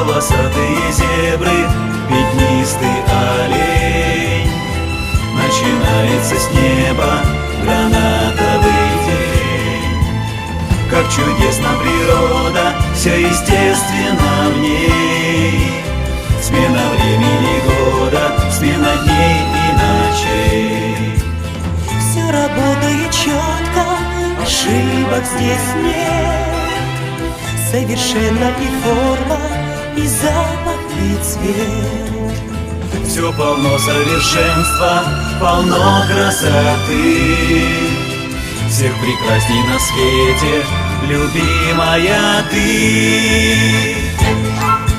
полосатые зебры, пятнистый олень. Начинается с неба гранатовый день. Как чудесна природа, все естественно в ней. Смена времени года, смена дней и ночей. Все работает четко, ошибок здесь нет. Совершенно и форма, и запах, и цвет. Все полно совершенства, полно красоты. Всех прекрасней на свете, любимая ты.